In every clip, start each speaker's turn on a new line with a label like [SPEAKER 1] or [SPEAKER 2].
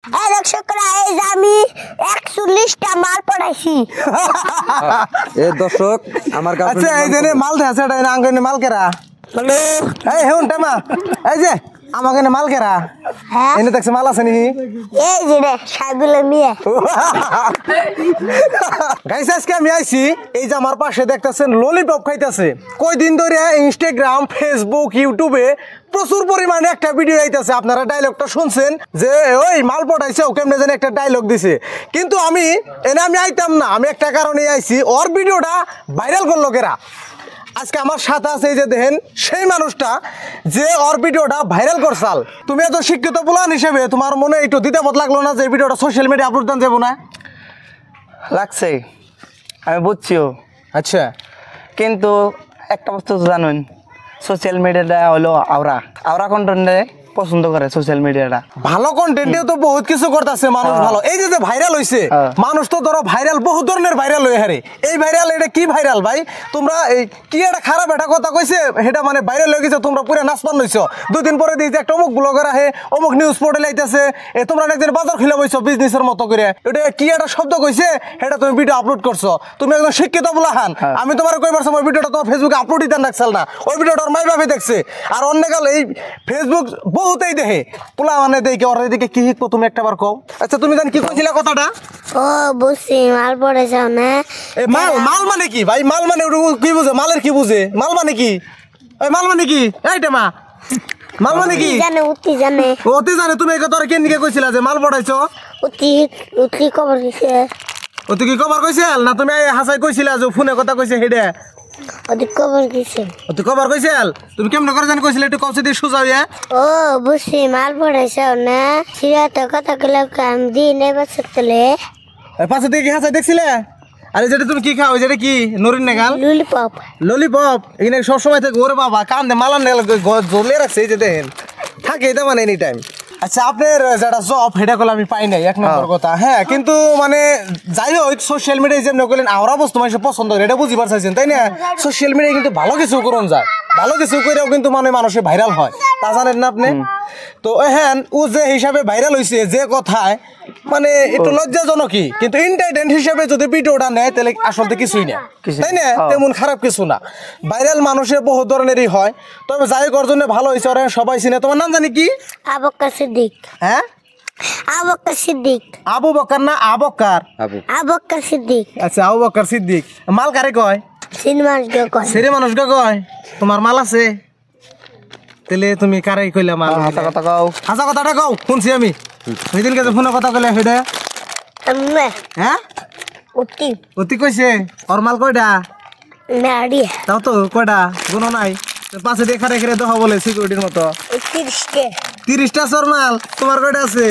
[SPEAKER 1] দর্শকরা এই যে আমি 41টা মাল পড়াইছি।
[SPEAKER 2] এই দর্শক আমার কাছে
[SPEAKER 3] আচ্ছা এই যে মাল আছে এটা আঙ্গনে মাল কেরা
[SPEAKER 1] হ্যালো
[SPEAKER 3] এই হেউন টামা এই যে আমাকে মাল কেরা
[SPEAKER 1] হ্যাঁ
[SPEAKER 3] এনে দেখছ মাল আছে নি
[SPEAKER 1] এই যে রে সাইবুলের মিয়া।
[SPEAKER 3] গাইস আজকে আমি আইছি এই যে আমার পাশে দেখতেছেন ললিপপ খাইতেছে কই দিন ধরে ইনস্টাগ্রাম ফেসবুক ইউটিউবে প্রচুর পরিমাণে একটা ভিডিও আইতাছে আপনারা ডায়লগটা শুনছেন যে ওই মাল পড়াইছে ও কেমনে জানি একটা ডায়লগ দিছে কিন্তু আমি আইতাম না আমি একটা কারণে আইছি ওর ভিডিওটা ভাইরাল করলো কেরা আজকে আমার সাথে আছে এই যে দেখেন সেই মানুষটা যে ওর ভিডিওটা ভাইরাল করছাল তুমি এত শিক্ষিত বুলান হিসেবে তোমার মনে একটু দিতে বদ লাগলো না যে এই ভিডিওটা সোশ্যাল মিডিয়া আপলোড দেন যাবো না
[SPEAKER 2] লাগছে আমি বুঝছিও
[SPEAKER 3] আচ্ছা
[SPEAKER 2] কিন্তু একটা বস্তু তো জানুন সোশ্যাল মিডিয়াটা হলো আওরা কন্টেন্টে পছন্দ করে সোশ্যাল মিডিয়াটা
[SPEAKER 3] ভালো কন্টেন্টেও তো বহুত কিছু করতেছে মানুষ ভালো এই যে ভাইরাল হইছে মানুষ তো ধরো ভাইরাল বহু ধরনের ভাইরাল হয়ে হারে এই ভাইরাল এটা কি ভাইরাল ভাই তোমরা এই কি একটা খারাপ একটা কথা কইছে সেটা মানে ভাইরাল হয়ে গেছে তোমরা পুরো নাচপান হইছো দুদিন পরে দিয়েছে একটা অমুক ব্লগার আহে অমুক নিউজ পোর্টাল আইতেছে তোমরা একদিন বাজার খুলে বইছো বিজনেসের মতো করে এটা কি একটা শব্দ কইছে সেটা তুমি ভিডিও আপলোড করছো তুমি একদম শিক্ষিত বলাহান আমি তোমার কইবার সময় ভিডিওটা তোমার ফেসবুকে আপলোড দিতে রাখছাল না ওই ভিডিওটা মাই ভাবে দেখছে আর অন্য কাল এই ফেসবুক বহুতেই দেখে পোলা মানে দেখে ওর দিকে কি শিখবো তুমি একটাবার কও আচ্ছা তুমি জান কি কইছিলা কথাটা
[SPEAKER 1] ও বুঝছি মাল পড়াইছো না
[SPEAKER 3] এই মাল মানে কি ভাই মাল মানে কি বুঝে মালের কি বুঝে মাল মানে কি এই মাল মানে কি এইটা মা মাল মানে কি
[SPEAKER 1] জানে উতি জানে
[SPEAKER 3] তুমি এই কথা কেন দিকে কইছিলা যে মাল পড়াইছো
[SPEAKER 1] উতি খবর দিছে
[SPEAKER 3] তুই কি কবার কইছিল না তুমি হাসাই কইছিলা যে ফোনে কথা কইছে হেডে
[SPEAKER 1] ওদি খবর দিছে
[SPEAKER 3] তুই কবার কইছিল তুমি কেমনে করে জানি কইছিলে একটু কওছে দি সুজাইয়া
[SPEAKER 1] ও বুঝছি মাল পড়াইছো না সিরাতে কথা কইলা কাম দিনে বসতলে
[SPEAKER 3] পাশে দিকে কি হাসাই দেখছিলে আরে যেটা তুমি কি খাও যেটা কি নরিন নেগাল ললিপপ এখানে সব সময় থেকে ওরে বাবা কান্দে মালান নেগাল জ্বলে রাখছে এই যে দেখেন থাকে এটা মানে এনি টাইম আচ্ছা আপনার যেটা জব সেটা করলে আমি পাই নাই এক নম্বর কথা হ্যাঁ কিন্তু মানে যাই হোক সোশ্যাল মিডিয়ায় যেমন করলেন আমরা বস্তু মানুষের পছন্দ করে এটা বুঝিবার চাইছেন তাই না সোশ্যাল মিডিয়ায় কিন্তু ভালো কিছু করুন যায় ভালো কিছু করেও কিন্তু মানে মানুষের ভাইরাল হয় তা জানেন না আপনি তো হ্যাঁ ও যে হিসাবে ভাইরাল হয়েছে যে কথায় মানে একটু লজ্জাজনকই কিন্তু এন্টারটেইনমেন্ট হিসেবে যদি ভিডিওটা নেয় তাহলে আসলে কিছুই না তাই না তেমন খারাপ কিছু না ভাইরাল মানুষের বহু ধরনেরই হয় তবে যাই হোক ওর জন্য ভালো হয়েছে ওরা সবাই চিনে তোমার নাম জানি কি
[SPEAKER 1] আবু বকর সিদ্দিক
[SPEAKER 3] হ্যাঁ
[SPEAKER 1] আবু বকর সিদ্দিক
[SPEAKER 3] আবু বকর না আবকর
[SPEAKER 1] আবু বকর সিদ্দিক
[SPEAKER 3] আচ্ছা আবু বকর সিদ্দিক মাল কারে কয়
[SPEAKER 1] সিনে
[SPEAKER 3] মানুষ কয় তোমার মাল আছে তাহলে তুমি কারে কইলা মাল
[SPEAKER 2] হাসা কথা কও
[SPEAKER 3] হাসা কথাটা কও শুনছি আমি সেদিন কাছে ফোনে কথা কইলে হেডে হ্যাঁ অতি কইছে ওর মাল কয়টা
[SPEAKER 1] মেয়াড়ি
[SPEAKER 3] তাও তো কয়টা গুণ নাই পাশে দেখা রেখে দেখা বলে সিকিউরিটির মতো 30টা সর মাল তোমার কয়টা আছে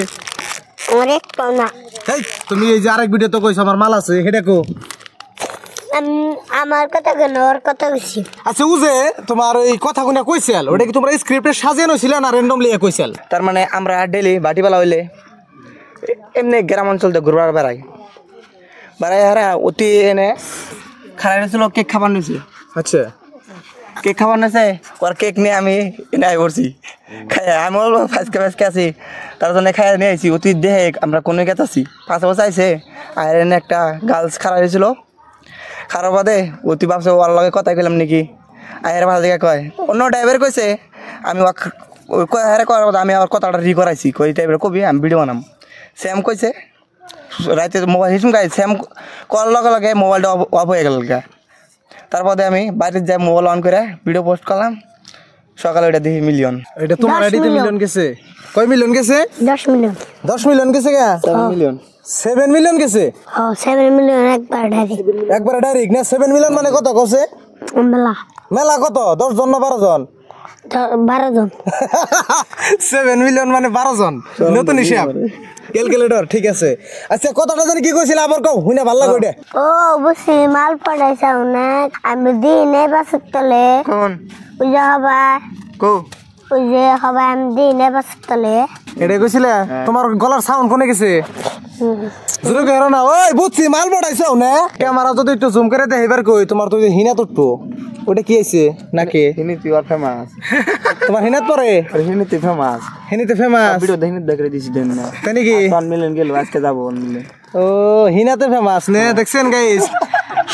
[SPEAKER 1] অনেক পাওনা
[SPEAKER 3] তুমি এই যে আরেক ভিডিও তো কইছো আমার মাল আছে হেডে কো
[SPEAKER 1] আমার কথা কেন ওর কথা কইছি
[SPEAKER 3] আচ্ছা ও যে তোমার এই কথাগুলো কইছিল ওটা কি তোমরা স্ক্রিপ্টে সাজানো ছিল না র্যান্ডমলি কইছিল
[SPEAKER 2] তার মানে আমরা ডেলি বাটিবেলা হইলে এমনি গ্রাম অঞ্চলতে ঘুরবার বেড়াই হারা অতি এনে খারাপ হয়েছিল কেক খাবার নিয়েছে
[SPEAKER 3] আচ্ছা
[SPEAKER 2] কেক খাবার নিয়েছে ওর কেক নিয়ে আমি এনে আই পড়ছি খাই আমি বলবো ফাঁসকে আছি তার জন্য খাই নিয়ে আইছি অতি দেহে আমরা কোনো গেত আছি 5 বছর আইসে আর এনে একটা গার্লস খারাপ হয়েছিল খারাপ বাদে অতি ভাবছে ওর লগে কথা কইলাম নাকি আয়ের ভালো দিকে কয় অন্য ড্রাইভার কইছে আমি হারে করার কথা আমি আবার কথাটা করাইছি কই টাইপের কবি আমি ভিডিও বানাম স্যাম কইছে রাতে মোবাইল হিসুম গাই স্যাম করার লগে লগে মোবাইলটা অফ হয়ে গেল তারপরে আমি বাড়িতে যাই মোবাইল অন করে ভিডিও পোস্ট করলাম সকালে ওইটা দেখি মিলিয়ন
[SPEAKER 3] এটা তোমার আইডিতে মিলিয়ন গেছে কয় মিলিয়ন গেছে 10 মিলিয়ন গেছে গা 7 মিলিয়ন গেছে
[SPEAKER 1] 7 মিলিয়ন একবার
[SPEAKER 3] ডাইরেক্ট না 7 মিলিয়ন মানে কত কইছে মেলা কত 10 জন না 12 জন
[SPEAKER 1] 12 জন
[SPEAKER 3] 7 মিলিয়ন মানে 12 জন নতুন হিসাব ক্যালকুলেটর ঠিক আছে আচ্ছা কথাটা জানি কি কইছিল আবার কও হুইনা ভালো লাগে ওইটা
[SPEAKER 1] ও বুঝছি মাল পড়াইছাও না আমি দিনে বাসতলে
[SPEAKER 2] কোন
[SPEAKER 1] ওই যে হবা
[SPEAKER 2] কো
[SPEAKER 1] ওই যে হবা আমি দিনে বাসতলে
[SPEAKER 3] এটা কইছিলে তোমার গলার সাউন্ড কোনে গেছে জোরে কইরো না ওই বুঝছি মাল পড়াইছাও না ক্যামেরা যদি একটু জুম করে দেখাইবার কই তোমার তো হিনা টুটবো ওটা কি আইছে নাকি
[SPEAKER 2] হিনিতি আর ফেমাস
[SPEAKER 3] তোমার হিনাত পরে
[SPEAKER 2] হিনিতি ফেমাস
[SPEAKER 3] হিনিতে ফেমাস
[SPEAKER 2] ভিডিও দেখিনি দেখে দিছি দেন না
[SPEAKER 3] তাই নাকি
[SPEAKER 2] 1 মিলিয়ন গেল আজকে যাব 1 মিলিয়ন
[SPEAKER 3] ও হিনাতে ফেমাস নে দেখছেন গাইস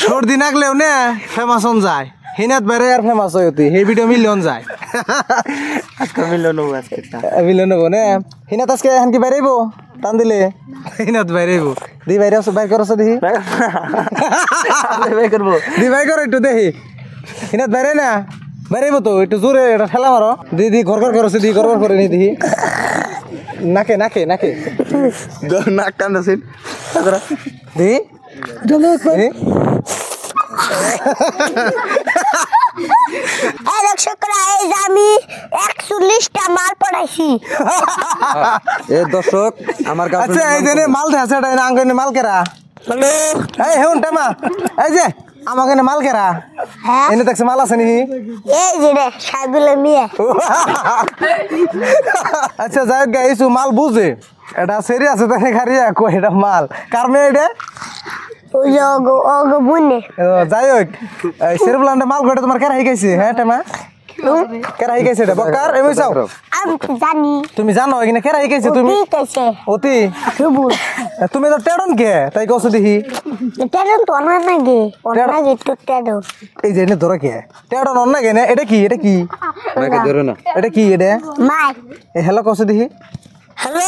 [SPEAKER 3] সর্দি নাগলেও না ফেমাস হন যায় হিনাত বাইরে আর ফেমাস হয় অতি এই ভিডিও মিলিয়ন যায়
[SPEAKER 2] আজকে মিলিয়ন হবে আজকে
[SPEAKER 3] মিলিয়ন হবো না হিনাত আজকে এখন কি বাইরেইব টান দিলে হিনাত বাইরেইব দি বাইরে আসো বাইর করছো দেখি
[SPEAKER 2] ভাই করব
[SPEAKER 3] দি বাই করো একটু দেখি হিনাত বাইরে না বাইরেইব তো একটু জোরে এটা ঠেলা মারো দি ঘর ঘর করছে দি ঘর ঘর করে নি দেখি নাকে নাকে নাকে
[SPEAKER 2] নাক টানছেন
[SPEAKER 3] দি
[SPEAKER 1] দর্শকরা এই যে আমি 41টা মাল পড়াইছি
[SPEAKER 3] এ দর্শক আমার কাছে আচ্ছা এই যে মাল দে আছে এটা আঙ্গনে মাল কেরা এই হেউন টামা এই যে আমাকে মাল কেরা
[SPEAKER 1] হ্যাঁ
[SPEAKER 3] এনে দেখছ মাল আছে নি
[SPEAKER 1] এই যে রে সাইবুল মিয়া
[SPEAKER 3] আচ্ছা যাই গাইস মাল বুঝে এটা সেরি আছে তাই খারিয়া কই এটা মাল কার মে এটা
[SPEAKER 1] ওই যে ওগো বুনে
[SPEAKER 3] যাই হোক এই সেরবলান্ডে মাল গড়ে তোমার কেরা হই গেছে হ্যাঁ টামা কেরা হই গেছে এটা বকার এমই চাও
[SPEAKER 1] আমি তো জানি
[SPEAKER 3] তুমি জানো এখানে কেরা হই গেছে তুমি
[SPEAKER 1] ঠিক আছে
[SPEAKER 3] অতি
[SPEAKER 1] সুবুল
[SPEAKER 3] তুমি তো টেডন কে তাই কইছো দেখি
[SPEAKER 1] টেডন তো না নাগে ওনাগে তো টেডন
[SPEAKER 3] এই যে এনে ধরে কে টেডন অন্য কে না এটা কি
[SPEAKER 1] নাগে
[SPEAKER 3] ধরে না এটা কি এটা
[SPEAKER 1] মাই
[SPEAKER 3] এ হ্যালো কইছো দেখি
[SPEAKER 1] হ্যালো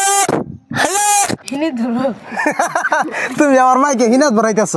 [SPEAKER 1] হ্যালো হিনি ধরো
[SPEAKER 3] তুমি আমার মাইকে হিনাত ভরাইতেছ